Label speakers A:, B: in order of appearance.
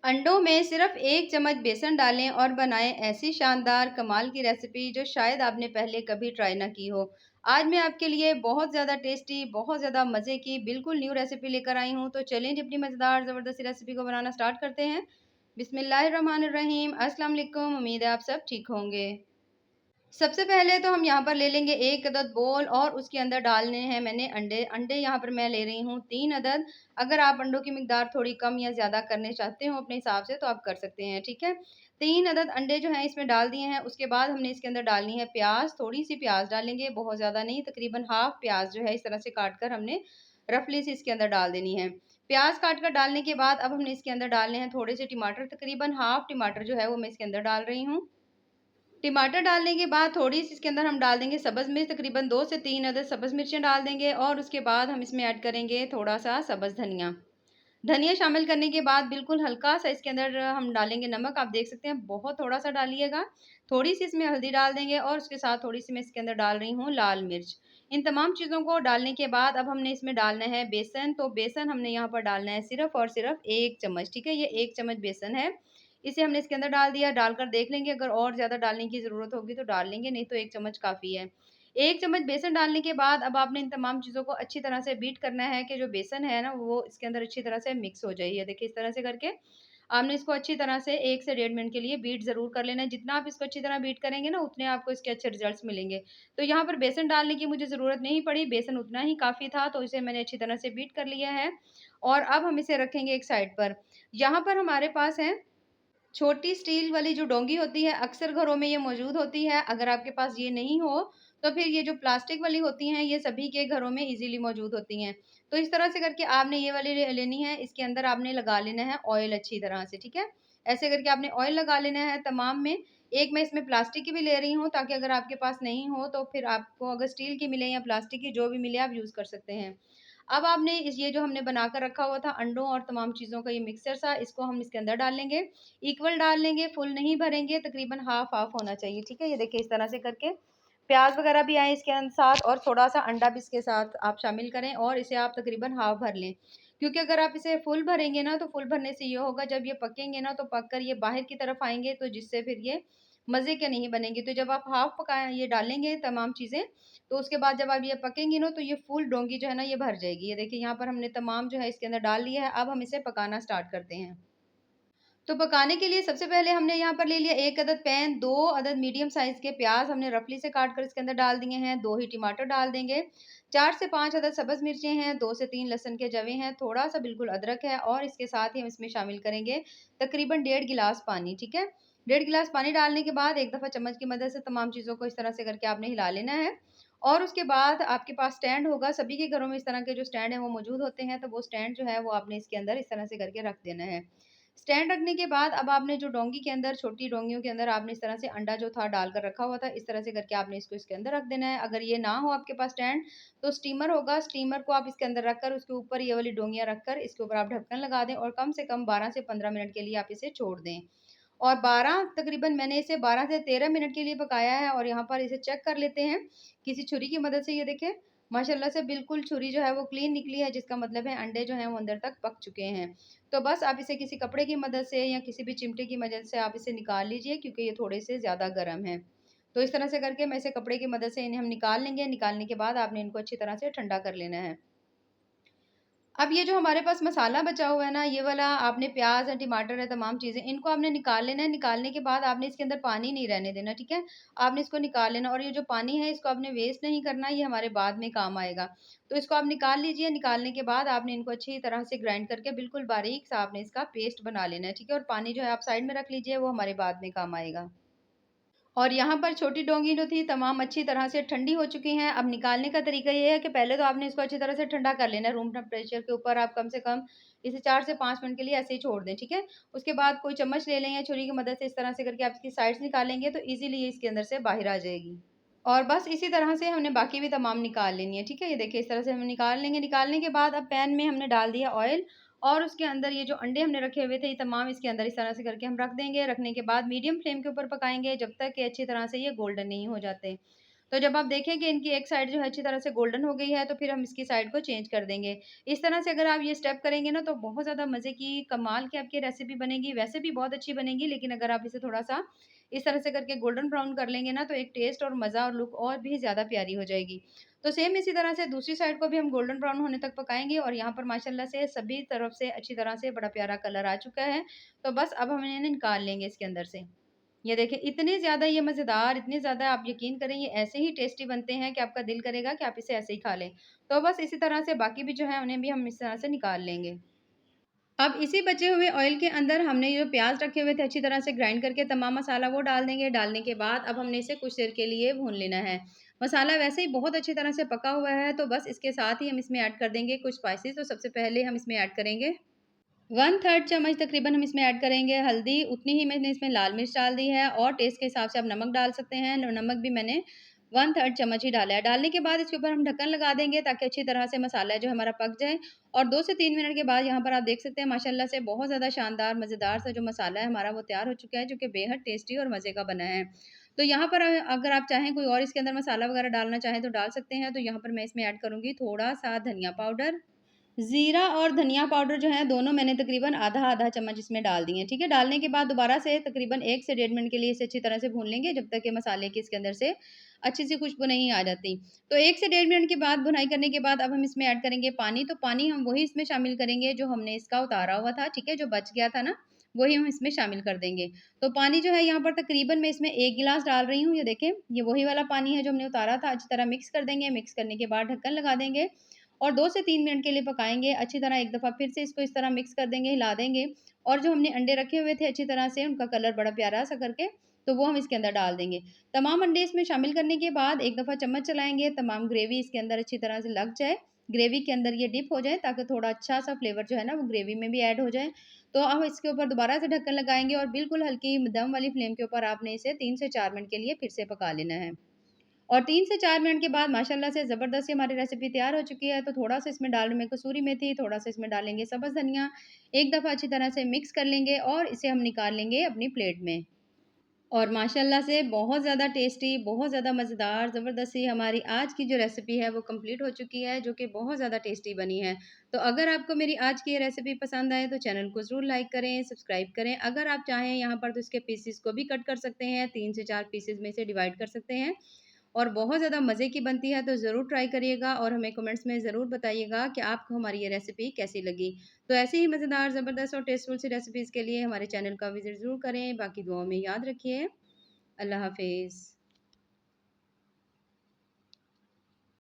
A: अंडों में सिर्फ 1 चम्मच बेसन डालें और बनाएं ऐसी शानदार कमाल की रेसिपी जो शायद आपने पहले कभी ट्राई ना की हो। आज मैं आपके लिए बहुत ज़्यादा टेस्टी, बहुत ज़्यादा मज़े की बिल्कुल न्यू रेसिपी लेकर आई हूँ। तो चलें जी अपनी मज़ेदार ज़बरदस्ती रेसिपी को बनाना स्टार्ट करते हैं। बिस्मिल्लाहिर्रहमानिर्रहीम, अस्सलाम वालेकुम। उम्मीद है आप सब ठीक होंगे। सबसे पहले तो हम यहाँ पर ले लेंगे 1 अदद बोल और उसके अंदर डालने हैं मैंने अंडे। अंडे यहाँ पर मैं ले रही हूँ 3 अदद। अगर आप अंडों की मिकदार थोड़ी कम या ज़्यादा करने चाहते हो अपने हिसाब से तो आप कर सकते हैं, ठीक है? 3 अदद अंडे जो हैं इसमें डाल दिए हैं। उसके बाद हमने इसके अंदर डालनी है प्याज़, थोड़ी-सी प्याज़ डालेंगे, बहुत ज़्यादा नहीं, तकरीबन हाफ़ प्याज़ जो है इस तरह से काट कर हमने रफली से इसके अंदर डाल देनी है। प्याज़ काट कर डालने के बाद अब हमने इसके अंदर डालने हैं थोड़े से टमाटर, तकरीबन हाफ़ टमाटर जो है वो मैं इसके अंदर डाल रही हूँ। टमाटर डालने के बाद थोड़ी-सी इसके अंदर हम डाल देंगे सब्ज़ मिर्च, तकरीबन 2 से 3 अदद सब्ज़ मिर्चें डाल देंगे और उसके बाद हम इसमें ऐड करेंगे थोड़ा-सा सब्ज़ धनिया। धनिया शामिल करने के बाद बिल्कुल हल्का-सा इसके अंदर हम डालेंगे नमक, आप देख सकते हैं बहुत थोड़ा-सा डालिएगा। थोड़ी-सी इसमें हल्दी डाल देंगे और उसके साथ थोड़ी-सी मैं इसके अंदर डाल रही हूँ लाल मिर्च। इन तमाम चीज़ों को डालने के बाद अब हमने इसमें डालना है बेसन, तो बेसन हमने यहाँ पर डालना है सिर्फ़ और सिर्फ़ 1 चम्मच, ठीक है? ये 1 चम्मच बेसन है। इसे हमने इसके अंदर डाल दिया, डालकर देख लेंगे अगर और ज़्यादा डालने की ज़रूरत होगी तो डाल लेंगे, नहीं तो 1 चम्मच काफ़ी है। 1 चम्मच बेसन डालने के बाद अब आपने इन तमाम चीज़ों को अच्छी तरह से बीट करना है कि जो बेसन है ना वो इसके अंदर अच्छी तरह से मिक्स हो जाए। ये देखिए इस तरह से करके आपने इसको अच्छी तरह से 1 से डेढ़ मिनट के लिए बीट ज़रूर कर लेना है। जितना आप इसको अच्छी तरह बीट करेंगे ना उतने आपको इसके अच्छे रिज़ल्ट्स मिलेंगे। तो यहाँ पर बेसन डालने की मुझे ज़रूरत नहीं पड़ी, बेसन उतना ही काफ़ी था तो इसे मैंने अच्छी तरह से बीट कर लिया है। और अब हम इसे रखेंगे एक साइड पर। यहाँ पर हमारे पास है छोटी स्टील वाली जो डोंगी होती है, अक्सर घरों में ये मौजूद होती है। अगर आपके पास ये नहीं हो, तो फिर ये जो प्लास्टिक वाली होती हैं, ये सभी के घरों में इज़िली मौजूद होती हैं। तो इस तरह से करके आपने ये वाली लेनी है, इसके अंदर आपने लगा लेना है ऑयल अच्छी तरह से, ठीक है? ऐसे करके आपने ऑयल लगा लेना है तमाम में। एक मैं इसमें प्लास्टिक की भी ले रही हूँ, ताकि अगर आपके पास नहीं हो, तो फिर आपको अगर स्टील की मिले या प्लास्टिक की, जो भी मिले आप यूज़ कर सकते हैं। अब आपने इस ये जो हमने बनाकर रखा हुआ था अंडों और तमाम चीज़ों का ये मिक्सचर सा, इसको हम इसके अंदर डाल लेंगे। इक्वल डाल लेंगे, फुल नहीं भरेंगे, तकरीबन हाफ़-हाफ़ होना चाहिए, ठीक है? ये देखिए इस तरह से करके प्याज़ वगैरह भी आए इसके साथ और थोड़ा-सा अंडा भी इसके साथ आप शामिल करें और इसे आप तकरीबन हाफ़ भर लें। क्योंकि अगर आप इसे फुल भरेंगे ना, तो फुल भरने से ये होगा जब ये पकेंगे ना, तो पक कर ये बाहर की तरफ आएँगे, तो जिससे फिर ये मज़े के नहीं बनेंगे। तो जब आप हाफ़ पकाएँ ये डालेंगे तमाम चीज़ें, तो उसके बाद जब आप ये पकेंगी ना, तो ये फुल डोंगी जो है ना, ये भर जाएगी। ये देखिए यहाँ पर हमने तमाम जो है इसके अंदर डाल लिया है, अब हम इसे पकाना स्टार्ट करते हैं। तो पकाने के लिए सबसे पहले हमने यहाँ पर ले लिया 1 अदद पैन, 2 अदद मीडियम साइज़ के प्याज़ हमने रफली से काट कर इसके अंदर डाल दिए हैं, 2 ही टमाटर डाल देंगे, 4 से 5 अदद सब्ज़ मिर्चें हैं, 2 से 3 लहसुन के जवे हैं, थोड़ा-सा बिल्कुल अदरक है और इसके साथ ही हम इसमें शामिल करेंगे तकरीबन डेढ़ गिलास पानी, ठीक है? डेढ़ गिलास पानी डालने के बाद एक दफ़ा चम्मच की मदद से तमाम चीज़ों को इस तरह से करके आपने हिला लेना है और उसके बाद आपके पास स्टैंड होगा, सभी के घरों में इस तरह के जो स्टैंड हैं वो मौजूद होते हैं, तो वो स्टैंड जो है वो आपने इसके अंदर इस तरह से करके रख देना है। स्टैंड रखने के बाद अब आपने जो डोंगी के अंदर छोटी डोंगियों के अंदर आपने इस तरह से अंडा जो था डालकर रखा हुआ था, इस तरह से करके आपने इसको इसके अंदर रख देना है। अगर ये ना हो आपके पास स्टैंड, तो स्टीमर होगा, स्टीमर को आप इसके अंदर रखकर उसके ऊपर ये वाली डोंगियाँ रखकर इसके ऊपर आप ढक्कन लगा दें और कम से कम 12 से 15 मिनट के लिए आप इसे छोड़ दें। और 12 तकरीबन मैंने इसे 12 से 13 मिनट के लिए पकाया है और यहाँ पर इसे चेक कर लेते हैं किसी छुरी की मदद से। ये देखें माशाल्लाह से बिल्कुल छुरी जो है वो क्लीन निकली है, जिसका मतलब है अंडे जो हैं वो अंदर तक पक चुके हैं। तो बस आप इसे किसी कपड़े की मदद से या किसी भी चिमटे की मदद से आप इसे निकाल लीजिए, क्योंकि ये थोड़े से ज़्यादा गर्म हैं। तो इस तरह से करके मैं इसे कपड़े की मदद से इन्हें हम निकाल लेंगे। निकालने के बाद आपने इनको अच्छी तरह से ठंडा कर लेना है। अब ये जो हमारे पास मसाला बचा हुआ है ना, ये वाला आपने प्याज़ है, टमाटर है, तमाम चीज़ें इनको आपने निकाल लेना है। निकालने के बाद आपने इसके अंदर पानी नहीं रहने देना, ठीक है? आपने इसको निकाल लेना और ये जो पानी है इसको आपने वेस्ट नहीं करना, ये हमारे बाद में काम आएगा। तो इसको आप निकाल लीजिए, निकालने के बाद आपने इनको अच्छी तरह से ग्राइंड करके बिल्कुल बारीक सा आपने इसका पेस्ट बना लेना है, ठीक है? और पानी जो है आप साइड में रख लीजिए, वो हमारे बाद में काम आएगा। और यहाँ पर छोटी डोंगी जो थी तमाम अच्छी तरह से ठंडी हो चुकी हैं। अब निकालने का तरीका ये है कि पहले तो आपने इसको अच्छी तरह से ठंडा कर लेना है। रूम टेम्परेचर के ऊपर आप कम से कम इसे 4 से 5 मिनट के लिए ऐसे ही छोड़ दें, ठीक है? उसके बाद कोई चम्मच ले लें या छुरी की मदद से इस तरह से करके आप इसकी साइड्स निकालेंगे तो ईज़िली ये इसके अंदर से बाहर आ जाएगी। और बस इसी तरह से हमने बाकी भी तमाम निकाल लेनी है, ठीक है? ये देखिए इस तरह से हम निकाल लेंगे। निकालने के बाद अब पैन में हमने डाल दिया ऑयल और उसके अंदर ये जो अंडे हमने रखे हुए थे, ये तमाम इसके अंदर इस तरह से करके हम रख देंगे। रखने के बाद मीडियम फ्लेम के ऊपर पकाएँगे जब तक कि अच्छी तरह से ये गोल्डन नहीं हो जाते। तो जब आप देखें कि इनकी एक साइड जो है अच्छी तरह से गोल्डन हो गई है, तो फिर हम इसकी साइड को चेंज कर देंगे। इस तरह से अगर आप ये स्टेप करेंगे ना, तो बहुत ज़्यादा मज़े की, कमाल की आपकी रेसिपी बनेगी। वैसे भी बहुत अच्छी बनेगी, लेकिन अगर आप इसे थोड़ा-सा इस तरह से करके गोल्डन ब्राउन कर लेंगे ना, तो एक टेस्ट और मज़ा और लुक और भी ज़्यादा प्यारी हो जाएगी। तो सेम इसी तरह से दूसरी साइड को भी हम गोल्डन ब्राउन होने तक पकाएँगे और यहाँ पर माशाल्लाह से सभी तरफ से अच्छी तरह से बड़ा प्यारा कलर आ चुका है। तो बस अब हम इन्हें निकाल लेंगे इसके अंदर से। ये देखिए इतने ज़्यादा ये मज़ेदार, इतने ज़्यादा आप यकीन करें ये ऐसे ही टेस्टी बनते हैं कि आपका दिल करेगा कि आप इसे ऐसे ही खा लें। तो बस इसी तरह से बाकी भी जो है उन्हें भी हम इस तरह से निकाल लेंगे। अब इसी बचे हुए ऑयल के अंदर हमने जो प्याज़ रखे हुए थे अच्छी तरह से ग्राइंड करके तमाम मसाला वो डाल देंगे। डालने के बाद अब हमने इसे कुछ देर के लिए भून लेना है। मसाला वैसे ही बहुत अच्छी तरह से पका हुआ है, तो बस इसके साथ ही हम इसमें ऐड कर देंगे कुछ स्पाइसेस। तो सबसे पहले हम इसमें ऐड करेंगे 1/3 चम्मच तकरीबन हम इसमें ऐड करेंगे हल्दी, उतनी ही मैंने इसमें लाल मिर्च डाल दी है और टेस्ट के हिसाब से आप नमक डाल सकते हैं। न नमक भी मैंने 1/3 चम्मच ही डाला है। डालने के बाद इसके ऊपर हम ढक्कन लगा देंगे ताकि अच्छी तरह से मसाला जो है हमारा पक जाए और 2 से 3 मिनट के बाद यहाँ पर आप देख सकते हैं माशाल्लाह से बहुत ज़्यादा शानदार, मज़ेदार सा जो मसाला है हमारा वो तैयार हो चुका है, जो कि बेहद टेस्टी और मज़े का बना है। तो यहाँ पर अगर आप चाहें कोई और इसके अंदर मसाला वगैरह डालना चाहें तो डाल सकते हैं। तो यहाँ पर मैं इसमें ऐड करूँगी थोड़ा-सा धनिया पाउडर, ज़ीरा और धनिया पाउडर जो है दोनों मैंने तकरीबन आधा-आधा चम्मच इसमें डाल दिए हैं, ठीक है? डालने के बाद दोबारा से तकरीबन 1 से डेढ़ मिनट के लिए इसे अच्छी तरह से भून लेंगे जब तक कि मसाले की इसके अंदर से अच्छी-सी खुशबू नहीं आ जाती। तो 1 से डेढ़ मिनट के बाद भुनाई करने के बाद अब हम इसमें ऐड करेंगे पानी। तो पानी हम वही इसमें शामिल करेंगे जो हमने इसका उतारा हुआ था, ठीक है? जो बच गया था ना, वही हम इसमें शामिल कर देंगे। तो पानी जो है यहाँ पर तकरीबन मैं इसमें 1 गिलास डाल रही हूँ, ये देखें, ये वही वाला पानी है जो हमने उतारा था। अच्छी तरह मिक्स कर देंगे, मिक्स करने के बाद ढक्कन लगा देंगे और 2 से 3 मिनट के लिए पकाएँगे। अच्छी तरह एक दफ़ा फिर से इसको इस तरह मिक्स कर देंगे, हिला देंगे और जो हमने अंडे रखे हुए थे अच्छी तरह से उनका कलर बड़ा प्यारा-सा करके, तो वो हम इसके अंदर डाल देंगे। तमाम अंडे इसमें शामिल करने के बाद एक दफ़ा चम्मच चलाएँगे, तमाम ग्रेवी इसके अंदर अच्छी तरह से लग जाए, ग्रेवी के अंदर ये डिप हो जाए ताकि थोड़ा अच्छा-सा फ्लेवर जो है ना वो ग्रेवी में भी ऐड हो जाए। तो अब इसके ऊपर दोबारा से ढक्कन लगाएँगे और बिल्कुल हल्की दम वाली फ्लेम के ऊपर आपने इसे 3 से 4 मिनट के लिए फिर से पका लेना है। और 3 से 4 मिनट के बाद माशाल्लाह से ज़बरदस्त सी हमारी रेसिपी तैयार हो चुकी है। तो थोड़ा-सा इसमें डाल रही हूँ मैं कसूरी मेथी, थोड़ा-सा इसमें डालेंगे सब्ज़ धनिया, एक दफ़ा अच्छी तरह से मिक्स कर लेंगे और इसे हम निकाल लेंगे अपनी प्लेट में। और माशाल्लाह से बहुत ज़्यादा टेस्टी, बहुत ज़्यादा मज़ेदार, ज़बरदस्त सी हमारी आज की जो रेसिपी है वो कंप्लीट हो चुकी है, जो कि बहुत ज़्यादा टेस्टी बनी है। तो अगर आपको मेरी आज की ये रेसिपी पसंद आए तो चैनल को ज़रूर लाइक करें, सब्सक्राइब करें। अगर आप चाहें यहाँ पर तो इसके पीसेस को भी कट कर सकते हैं, 3 से 4 पीसेस में इसे डिवाइड कर सकते हैं और बहुत ज़्यादा मज़े की बनती है। तो ज़रूर ट्राई करिएगा और हमें कमेंट्स में ज़रूर बताइएगा कि आपको हमारी ये रेसिपी कैसी लगी। तो ऐसे ही मज़ेदार, ज़बरदस्त और टेस्टफुल सी रेसिपीज़ के लिए हमारे चैनल का विज़िट ज़रूर करें। बाकी दुआओं में याद रखिए। अल्लाह हाफ़िज़।